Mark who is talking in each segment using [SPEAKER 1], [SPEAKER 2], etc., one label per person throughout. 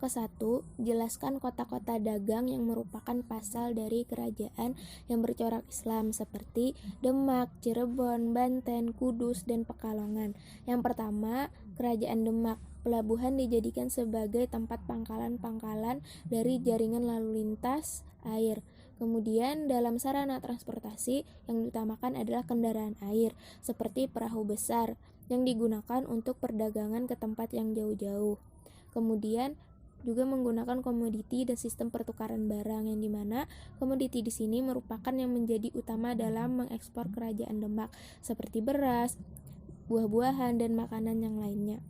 [SPEAKER 1] ke-1, jelaskan kota-kota dagang yang merupakan pasal dari kerajaan yang bercorak Islam seperti Demak, Cirebon, Banten, Kudus, dan Pekalongan. Yang pertama, Kerajaan Demak. Pelabuhan dijadikan sebagai tempat pangkalan-pangkalan dari jaringan lalu lintas air. Kemudian dalam sarana transportasi yang diutamakan adalah kendaraan air seperti perahu besar yang digunakan untuk perdagangan ke tempat yang jauh-jauh. Kemudian juga menggunakan komoditi dan sistem pertukaran barang yang dimana komoditi di sini merupakan yang menjadi utama dalam mengekspor kerajaan Demak seperti beras, buah-buahan, dan makanan yang lainnya.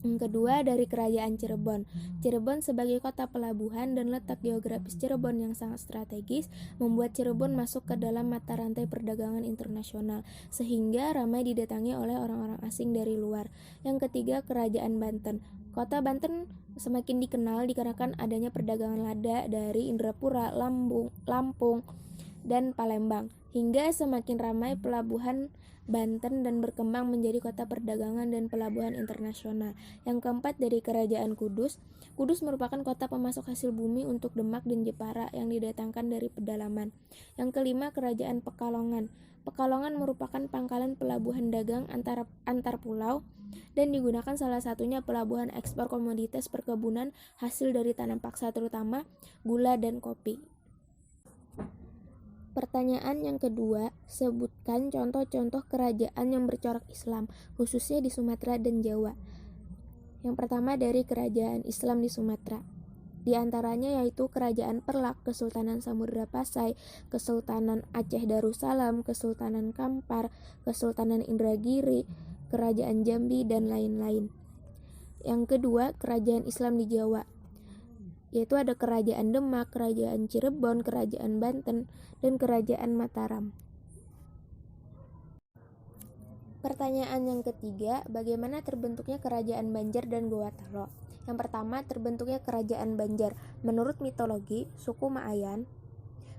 [SPEAKER 1] Yang kedua, dari Kerajaan Cirebon. Cirebon sebagai kota pelabuhan dan letak geografis Cirebon yang sangat strategis membuat Cirebon masuk ke dalam mata rantai perdagangan internasional sehingga ramai didatangi oleh orang-orang asing dari luar. Yang ketiga, Kerajaan Banten. Kota Banten semakin dikenal dikarenakan adanya perdagangan lada dari Indrapura, Lampung, dan Palembang hingga semakin ramai pelabuhan Banten dan berkembang menjadi kota perdagangan dan pelabuhan internasional. Yang keempat, dari Kerajaan Kudus. Kudus merupakan kota pemasok hasil bumi untuk Demak dan Jepara yang didatangkan dari pedalaman. Yang kelima, Kerajaan Pekalongan. Pekalongan merupakan pangkalan pelabuhan dagang antar pulau dan digunakan salah satunya pelabuhan ekspor komoditas perkebunan hasil dari tanam paksa terutama gula dan kopi. Pertanyaan yang kedua, sebutkan contoh-contoh kerajaan yang bercorak Islam, khususnya di Sumatera dan Jawa. Yang pertama, dari kerajaan Islam di Sumatera. Di antaranya yaitu Kerajaan Perlak, Kesultanan Samudra Pasai, Kesultanan Aceh Darussalam, Kesultanan Kampar, Kesultanan Indragiri, Kerajaan Jambi, dan lain-lain. Yang kedua, kerajaan Islam di Jawa, yaitu ada Kerajaan Demak, Kerajaan Cirebon, Kerajaan Banten, dan Kerajaan Mataram. Pertanyaan yang ketiga, bagaimana terbentuknya Kerajaan Banjar dan Gowatalo? Yang pertama, terbentuknya Kerajaan Banjar. Menurut mitologi, suku Maayan,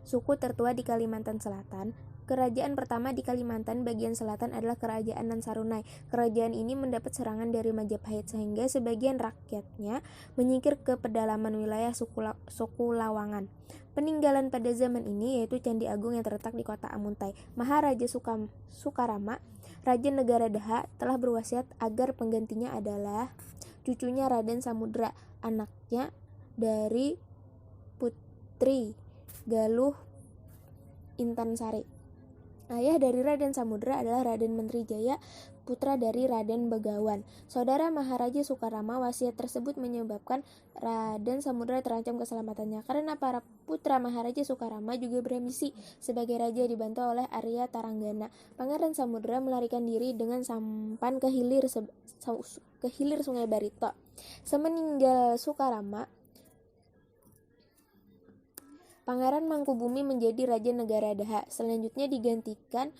[SPEAKER 1] suku tertua di Kalimantan Selatan, kerajaan pertama di Kalimantan bagian selatan adalah Kerajaan Nansarunai. Kerajaan ini mendapat serangan dari Majapahit sehingga sebagian rakyatnya menyingkir ke pedalaman wilayah suku Lawangan. Peninggalan pada zaman ini yaitu Candi Agung yang terletak di kota Amuntai. Maharaja Sukarama, Raja Negara Daha, telah berwasiat agar penggantinya adalah cucunya Raden Samudra, anaknya dari Putri Galuh Intansari. Ayah dari Raden Samudra adalah Raden Mentrijaya, putra dari Raden Begawan. Saudara Maharaja Sukarama, wasiat tersebut menyebabkan Raden Samudra terancam keselamatannya karena para putra Maharaja Sukarama juga berambisi sebagai raja dibantu oleh Arya Taranggana. Pangeran Samudra melarikan diri dengan sampan ke hilir Sungai Barito. Semeninggal Sukarama, Pangeran Mangkubumi menjadi Raja Negara Daha. Selanjutnya digantikan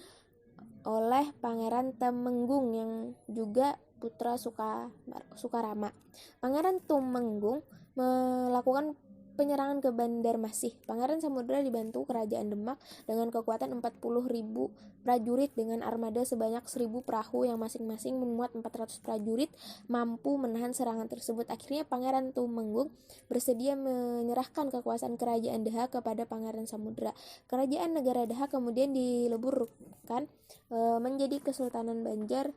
[SPEAKER 1] oleh Pangeran Temenggung yang juga putra Sukarama. Pangeran Tumenggung melakukan penyerangan ke Banjarmasin. Pangeran Samudra dibantu Kerajaan Demak dengan kekuatan 40.000 prajurit dengan armada sebanyak 1.000 perahu yang masing-masing memuat 400 prajurit mampu menahan serangan tersebut. Akhirnya Pangeran Tumenggung bersedia menyerahkan kekuasaan Kerajaan Daha kepada Pangeran Samudra. Kerajaan Negara Daha kemudian dileburkan menjadi Kesultanan Banjar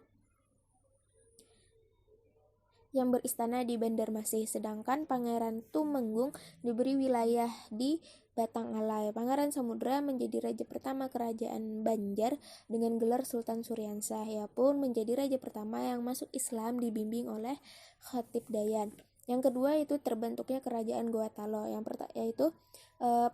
[SPEAKER 1] yang beristana di Banjarmasin, sedangkan Pangeran Tumenggung diberi wilayah di Batangalai. Pangeran Samudra menjadi raja pertama Kerajaan Banjar dengan gelar Sultan Suryansah. Ia pun menjadi raja pertama yang masuk Islam dibimbing oleh Khatib Dayan. Yang kedua itu terbentuknya Kerajaan Gowatalo, yaitu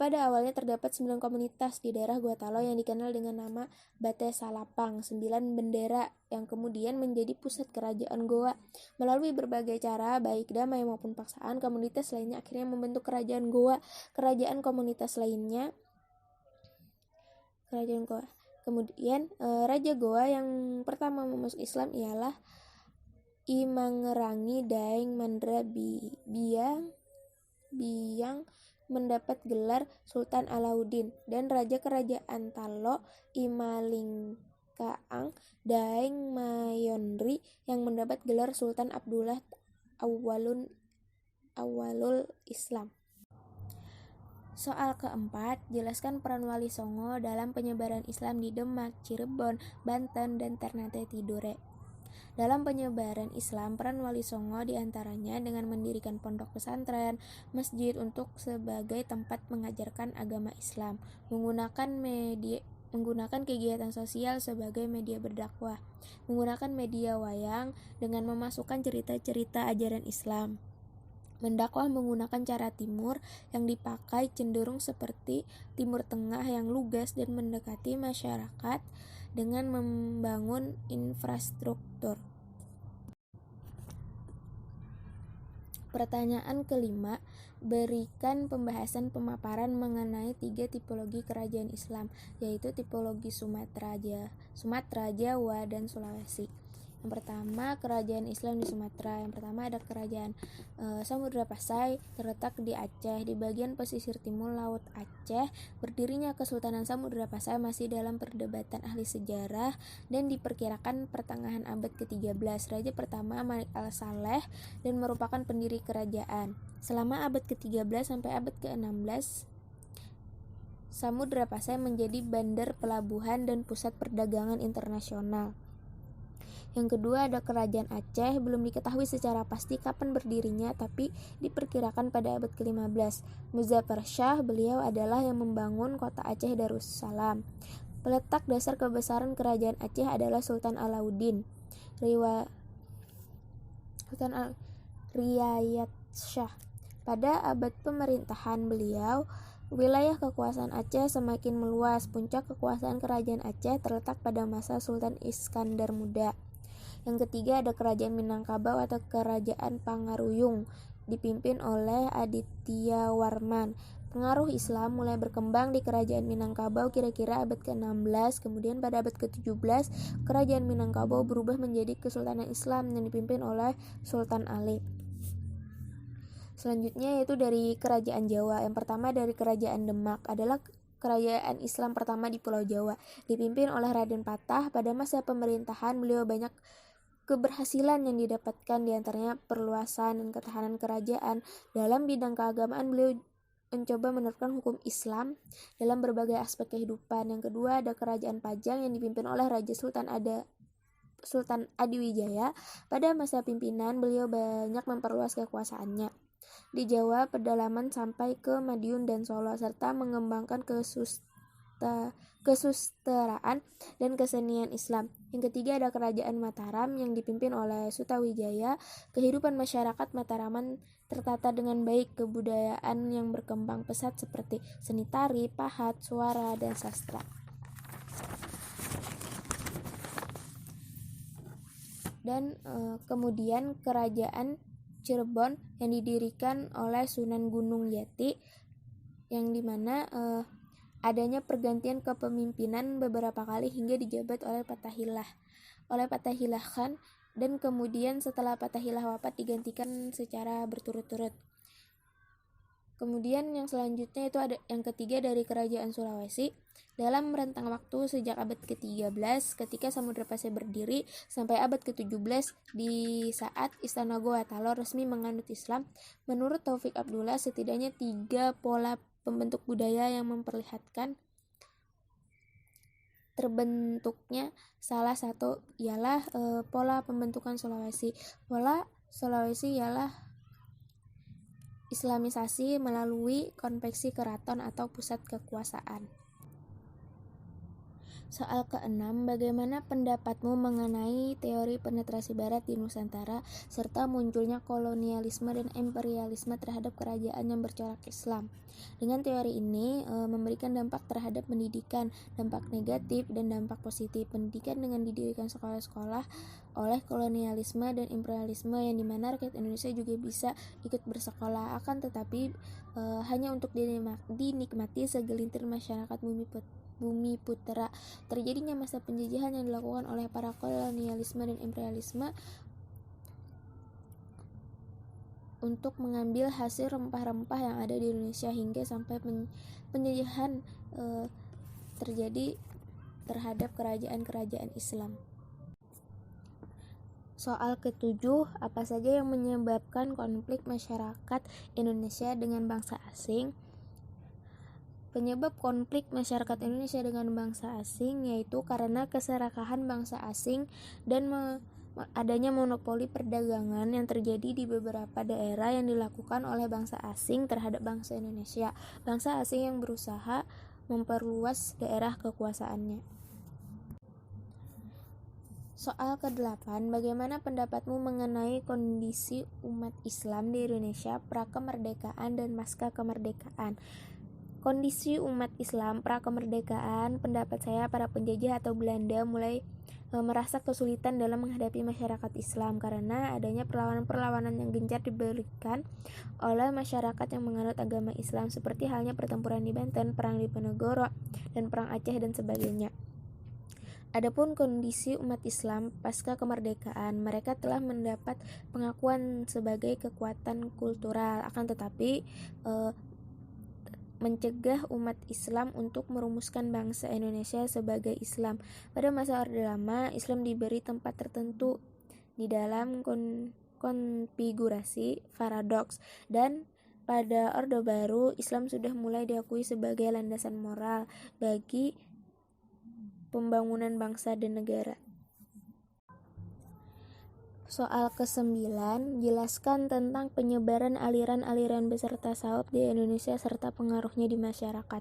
[SPEAKER 1] pada awalnya terdapat 9 komunitas di daerah Gowatalo yang dikenal dengan nama Bate Salapang, 9 bendera yang kemudian menjadi pusat kerajaan Goa. Melalui berbagai cara, baik damai maupun paksaan, komunitas lainnya akhirnya membentuk Kerajaan Goa. Kerajaan komunitas lainnya, Kerajaan Goa. Kemudian Raja Goa yang pertama masuk Islam ialah I Mangerangi Daeng Mandra Biyang mendapat gelar Sultan Alauddin, dan Raja Kerajaan Talo I Malingkaang Daeng Mayonri yang mendapat gelar Sultan Abdullah Awwalun awalul Islam. Soal keempat, jelaskan peran Wali Songo dalam penyebaran Islam di Demak, Cirebon, Banten, dan Ternate Tidore. Dalam penyebaran Islam, peran Wali Songo diantaranya dengan mendirikan pondok pesantren, masjid untuk sebagai tempat mengajarkan agama Islam, menggunakan kegiatan sosial sebagai media berdakwah, menggunakan media wayang dengan memasukkan cerita-cerita ajaran Islam, mendakwah menggunakan cara timur yang dipakai cenderung seperti Timur Tengah yang lugas dan mendekati masyarakat dengan membangun infrastruktur. Pertanyaan kelima, berikan pembahasan pemaparan mengenai 3 tipologi kerajaan Islam, yaitu tipologi Sumatera, Jawa, dan Sulawesi. Yang pertama, kerajaan Islam di Sumatera. Yang pertama ada kerajaan Samudra Pasai, terletak di Aceh, di bagian pesisir timur Laut Aceh. Berdirinya Kesultanan Samudra Pasai masih dalam perdebatan ahli sejarah dan diperkirakan pertengahan abad ke-13. Raja pertama Malik al-Saleh dan merupakan pendiri kerajaan. Selama abad ke-13 sampai abad ke-16, Samudra Pasai menjadi bandar pelabuhan dan pusat perdagangan internasional. Yang kedua ada kerajaan Aceh, belum diketahui secara pasti kapan berdirinya, tapi diperkirakan pada abad ke-15. Muzaffar Shah, beliau adalah yang membangun kota Aceh Darussalam. Peletak dasar kebesaran kerajaan Aceh adalah Sultan Alauddin Riyayat Shah. Pada abad pemerintahan beliau, wilayah kekuasaan Aceh semakin meluas. Puncak kekuasaan kerajaan Aceh terletak pada masa Sultan Iskandar Muda. Yang ketiga ada kerajaan Minangkabau atau kerajaan Pangaruyung, dipimpin oleh Aditya Warman. Pengaruh Islam mulai berkembang di kerajaan Minangkabau kira-kira abad ke-16, kemudian pada abad ke-17 kerajaan Minangkabau berubah menjadi Kesultanan Islam yang dipimpin oleh Sultan Ali. Selanjutnya yaitu dari kerajaan Jawa. Yang pertama dari kerajaan Demak adalah kerajaan Islam pertama di Pulau Jawa, dipimpin oleh Raden Patah. Pada masa pemerintahan beliau banyak keberhasilan yang didapatkan, diantaranya perluasan dan ketahanan kerajaan. Dalam bidang keagamaan beliau mencoba menerapkan hukum Islam dalam berbagai aspek kehidupan. Yang kedua ada kerajaan Pajang yang dipimpin oleh Raja Sultan Adiwijaya. Pada masa pimpinan beliau banyak memperluas kekuasaannya di Jawa, pedalaman sampai ke Madiun dan Solo, serta mengembangkan kesusteraan dan kesenian Islam. Yang ketiga ada kerajaan Mataram yang dipimpin oleh Sutawijaya. Kehidupan masyarakat Mataraman tertata dengan baik, kebudayaan yang berkembang pesat seperti seni tari, pahat, suara, dan sastra. Dan kemudian kerajaan Cirebon yang didirikan oleh Sunan Gunung Jati, yang dimana adanya pergantian kepemimpinan beberapa kali hingga dijabat oleh Fatahillah Khan, dan kemudian setelah Fatahillah wafat digantikan secara berturut-turut. Kemudian yang selanjutnya itu ada yang ketiga dari kerajaan Sulawesi. Dalam rentang waktu sejak abad ke-13 ketika Samudra Pasai berdiri sampai abad ke-17 di saat Istana Goa Talor resmi menganut Islam, menurut Taufik Abdullah setidaknya 3 pola pembentuk budaya yang memperlihatkan terbentuknya. Salah satu ialah pola pembentukan Sulawesi. Pola Sulawesi ialah Islamisasi melalui konveksi keraton atau pusat kekuasaan. Soal ke-6, bagaimana pendapatmu mengenai teori penetrasi Barat di Nusantara serta munculnya kolonialisme dan imperialisme terhadap kerajaan yang bercorak Islam? Dengan teori ini memberikan dampak terhadap pendidikan, dampak negatif dan dampak positif. Pendidikan dengan didirikan sekolah-sekolah oleh kolonialisme dan imperialisme, yang dimana rakyat Indonesia juga bisa ikut bersekolah, akan tetapi hanya untuk dinikmati segelintir masyarakat Bumi Putera. Terjadinya masa penjajahan yang dilakukan oleh para kolonialisme dan imperialisme untuk mengambil hasil rempah-rempah yang ada di Indonesia hingga sampai penjajahan terjadi terhadap kerajaan-kerajaan Islam. Soal ketujuh, apa saja yang menyebabkan konflik masyarakat Indonesia dengan bangsa asing? Penyebab konflik masyarakat Indonesia dengan bangsa asing yaitu karena keserakahan bangsa asing dan adanya monopoli perdagangan yang terjadi di beberapa daerah yang dilakukan oleh bangsa asing terhadap bangsa Indonesia. Bangsa asing yang berusaha memperluas daerah kekuasaannya. Soal ke-8, bagaimana pendapatmu mengenai kondisi umat Islam di Indonesia pra-kemerdekaan dan pasca kemerdekaan? Kondisi umat Islam pra-kemerdekaan, pendapat saya para penjajah atau Belanda mulai merasa kesulitan dalam menghadapi masyarakat Islam karena adanya perlawanan-perlawanan yang gencar diberikan oleh masyarakat yang menganut agama Islam seperti halnya pertempuran di Banten, perang di Diponegoro, dan perang Aceh dan sebagainya. Adapun kondisi umat Islam pasca kemerdekaan, mereka telah mendapat pengakuan sebagai kekuatan kultural, akan tetapi mencegah umat Islam untuk merumuskan bangsa Indonesia sebagai Islam. Pada masa Orde Lama, Islam diberi tempat tertentu di dalam konfigurasi paradoks, dan pada Orde Baru, Islam sudah mulai diakui sebagai landasan moral bagi pembangunan bangsa dan negara. Soal ke-9, jelaskan tentang penyebaran aliran-aliran besar tasawuf di Indonesia serta pengaruhnya di masyarakat.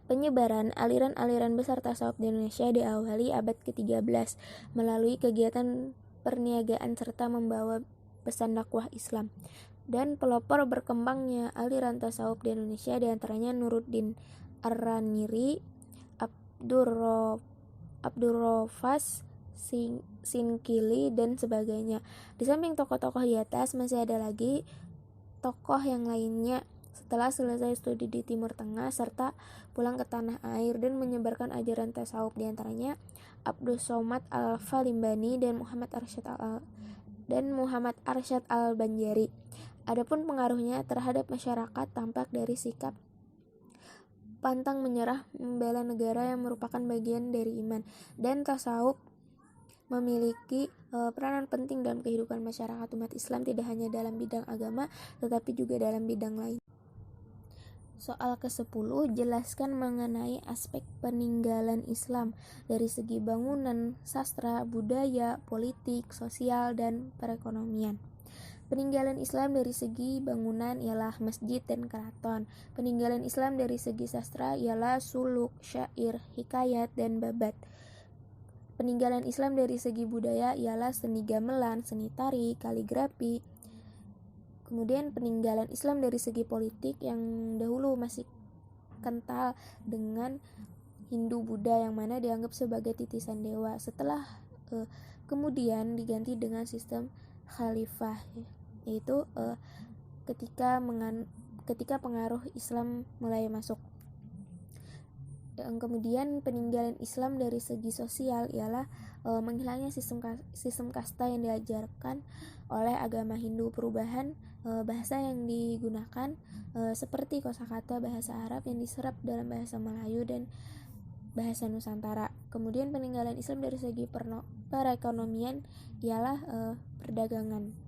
[SPEAKER 1] Penyebaran aliran-aliran besar tasawuf di Indonesia diawali abad ke-13 melalui kegiatan perniagaan serta membawa pesan dakwah Islam. Dan pelopor berkembangnya aliran tasawuf di Indonesia diantaranya Nuruddin Ar-Raniri, Abdurrofas Sinkili, dan sebagainya. Di samping tokoh-tokoh di atas, masih ada lagi tokoh yang lainnya setelah selesai studi di Timur Tengah serta pulang ke tanah air dan menyebarkan ajaran tasawuf, di antaranya Abdus Somad Al-Falimbani dan Muhammad Arsyad Al-Banjari. Adapun pengaruhnya terhadap masyarakat tampak dari sikap pantang menyerah membela negara yang merupakan bagian dari iman, dan tasawuf memiliki peranan penting dalam kehidupan masyarakat umat Islam tidak hanya dalam bidang agama tetapi juga dalam bidang lain. Soal ke-10, jelaskan mengenai aspek peninggalan Islam dari segi bangunan, sastra, budaya, politik, sosial, dan perekonomian. Peninggalan Islam dari segi bangunan ialah masjid dan keraton. Peninggalan Islam dari segi sastra ialah suluk, syair, hikayat, dan babat. Peninggalan Islam dari segi budaya ialah seni gamelan, seni tari, kaligrafi. Kemudian peninggalan Islam dari segi politik yang dahulu masih kental dengan Hindu-Buddha yang mana dianggap sebagai titisan dewa. Setelah kemudian diganti dengan sistem khalifah, yaitu ketika pengaruh Islam mulai masuk. Kemudian peninggalan Islam dari segi sosial ialah menghilangnya sistem kasta yang diajarkan oleh agama Hindu. Perubahan bahasa yang digunakan seperti kosakata bahasa Arab yang diserap dalam bahasa Melayu dan bahasa Nusantara. Kemudian peninggalan Islam dari segi perekonomian ialah perdagangan.